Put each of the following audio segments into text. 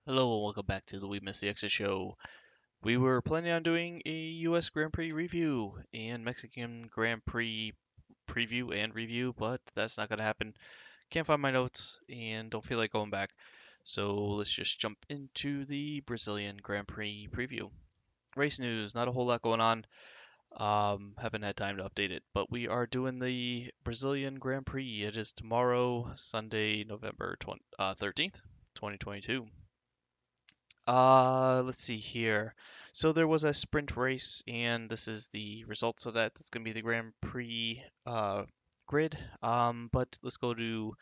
Hello and welcome back to the We Miss the Exit show. We were planning on doing a US Grand Prix review and Mexican Grand Prix preview and review, but that's not going to happen. Can't find my notes and don't feel like going back. So let's just jump into the Brazilian Grand Prix preview. Race news, not a whole lot going on. Haven't had time to update it, but we are doing the Brazilian Grand Prix. It is tomorrow, Sunday, November 13th, 2022. Let's see here. So there was a sprint race, and this is the results of that. That's going to be the Grand Prix grid. But let's go to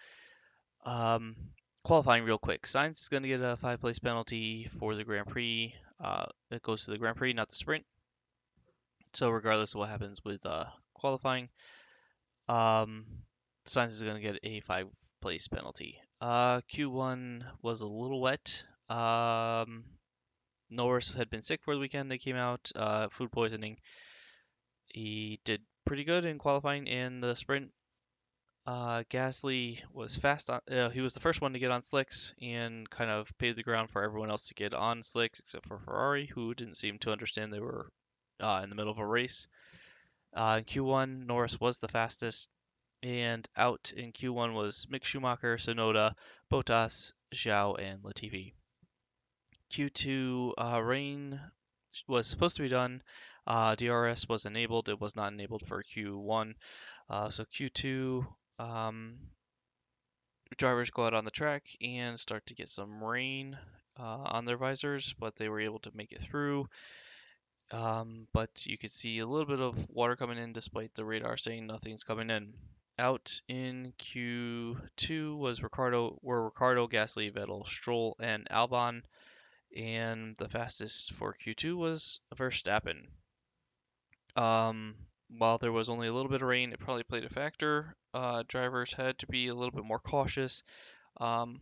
um, qualifying real quick. Sainz is going to get a five-place penalty for the Grand Prix. It goes to the Grand Prix, not the sprint. So regardless of what happens with qualifying, um, Sainz is going to get a five-place penalty. Q1 was a little wet. Norris had been sick for the weekend. They came out, food poisoning. He did pretty good in qualifying in the sprint. Gasly was fast on. He was the first one to get on slicks and kind of paved the ground for everyone else to get on slicks, except for Ferrari, who didn't seem to understand they were in the middle of a race. In Q1, Norris was the fastest, and out in Q1 was Mick Schumacher, Sonoda, Bottas, Zhou, and Latifi. Q2 rain was supposed to be done. DRS was enabled. It was not enabled for Q1. So Q2, drivers go out on the track and start to get some rain on their visors, but they were able to make it through. But you could see a little bit of water coming in despite the radar saying nothing's coming in. Out in Q2 were Ricardo, Gasly, Vettel, Stroll, and Albon, and the fastest for Q2 was Verstappen. Um, while there was only a little bit of rain, it probably played a factor. Drivers had to be a little bit more cautious. Um,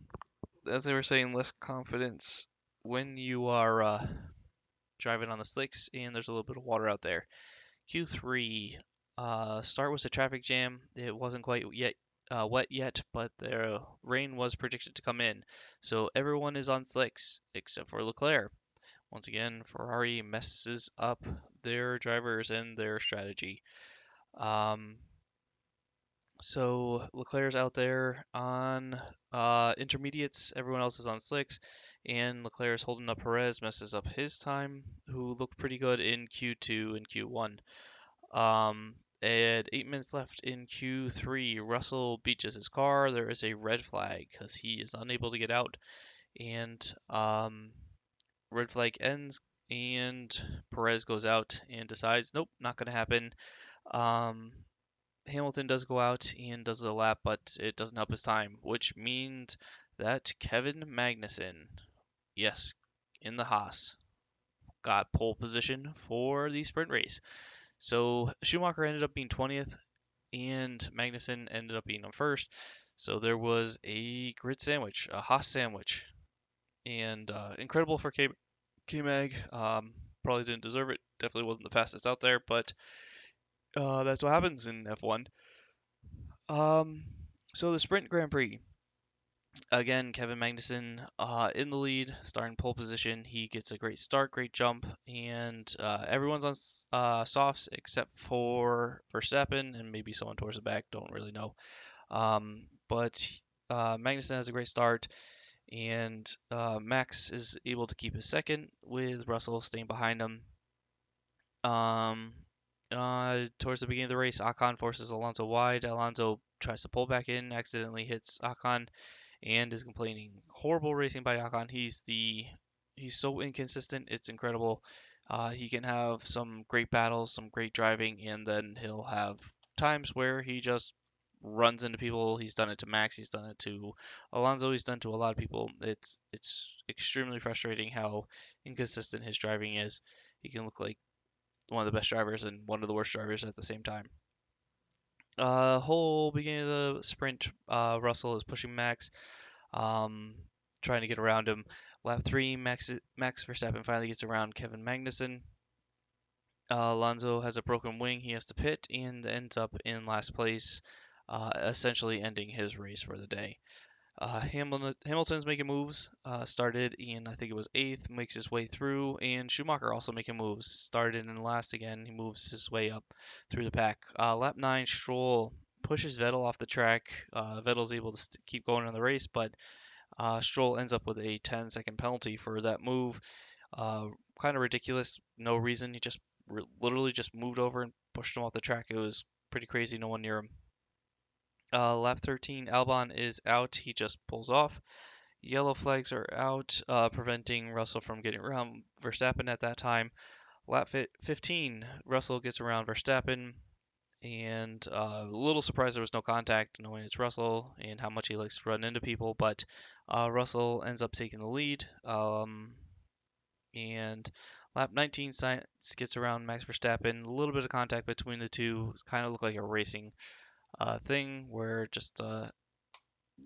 as they were saying, less confidence when you are driving on the slicks and there's a little bit of water out there. Q3, start was a traffic jam. It wasn't quite yet wet yet, but the rain was predicted to come in. So everyone is on slicks except for Leclerc. Once again, Ferrari messes up their drivers and their strategy. Um, so Leclerc's out there on intermediates, everyone else is on slicks, and Leclerc's holding up Perez, messes up his time, who looked pretty good in Q2 and Q1. At 8 minutes left in Q3, Russell beaches his car. There is a red flag because he is unable to get out, and red flag ends, and Perez goes out and decides, nope, not going to happen. Um, Hamilton does go out and does the lap, but it doesn't help his time, which means that Kevin Magnussen, yes, in the Haas, got pole position for the sprint race. So Schumacher ended up being 20th, and Magnussen ended up being on first. So there was a grid sandwich, a Haas sandwich, and incredible for K-Mag. Probably didn't deserve it. Definitely wasn't the fastest out there, but that's what happens in F1. Um, so the Sprint Grand Prix. Again, Kevin Magnussen in the lead, starting pole position. He gets a great start, great jump, and everyone's on softs except for Verstappen and maybe someone towards the back. Don't really know. But Magnussen has a great start, and Max is able to keep his second with Russell staying behind him. Um, Towards the beginning of the race, Ocon forces Alonso wide. Alonso tries to pull back in, accidentally hits Ocon, and is complaining. Horrible racing by Ocon. He's so inconsistent. It's incredible. He can have some great battles, some great driving, and then he'll have times where he just runs into people. He's done it to Max. He's done it to Alonso. He's done it to a lot of people. It's extremely frustrating how inconsistent his driving is. He can look like one of the best drivers and one of the worst drivers at the same time. Whole beginning of the sprint, Russell is pushing Max, um, trying to get around him. Lap three, Max Verstappen finally gets around Kevin Magnussen. Alonso has a broken wing. He has to pit and ends up in last place, essentially ending his race for the day. Hamilton's making moves. Started in, I think it was eighth, makes his way through, and Schumacher also making moves. Started in last again. He moves his way up through the pack. Lap 9, Stroll pushes Vettel off the track. Vettel's able to keep going in the race, but Stroll ends up with a 10-second penalty for that move. Uh, kind of ridiculous. No reason. He just literally just moved over and pushed him off the track. It was pretty crazy. No one near him. Lap 13, Albon is out. He just pulls off. Yellow flags are out, preventing Russell from getting around Verstappen at that time. Lap 15, Russell gets around Verstappen, and a little surprised there was no contact, knowing it's Russell and how much he likes to run into people, but Russell ends up taking the lead. And lap 19, Sainz gets around Max Verstappen. A little bit of contact between the two. Kind of looked like a racing thing where just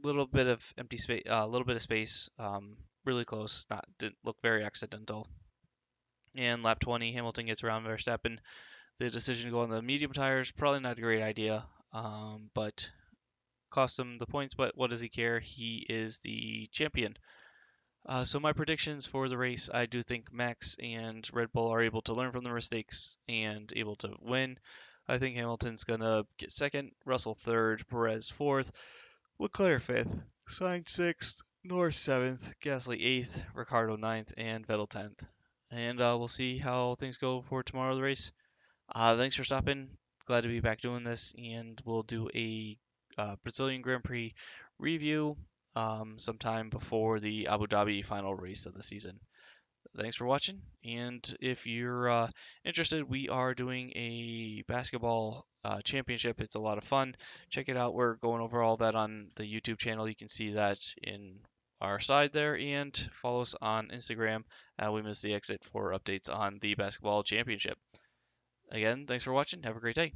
little bit of empty space, a little bit of space, really close. Not didn't look very accidental. And lap 20, Hamilton gets around Verstappen. The decision to go on the medium tires probably not a great idea, but cost him the points. But what does he care? He is the champion. So my predictions for the race, I do think Max and Red Bull are able to learn from their mistakes and able to win. I think Hamilton's gonna get second, Russell third, Perez fourth, Leclerc fifth, Sainz sixth, Norris seventh, Gasly eighth, Ricciardo ninth, and Vettel 10th. And we'll see how things go for tomorrow's race. Thanks for stopping. Glad to be back doing this, and we'll do a Brazilian Grand Prix review sometime before the Abu Dhabi final race of the season. Thanks for watching, and if you're interested, we are doing a basketball championship. It's a lot of fun. Check it out. We're going over all that on the YouTube channel. You can see that in our side there, and follow us on Instagram. We miss the exit for updates on the basketball championship. Again, thanks for watching. Have a great day.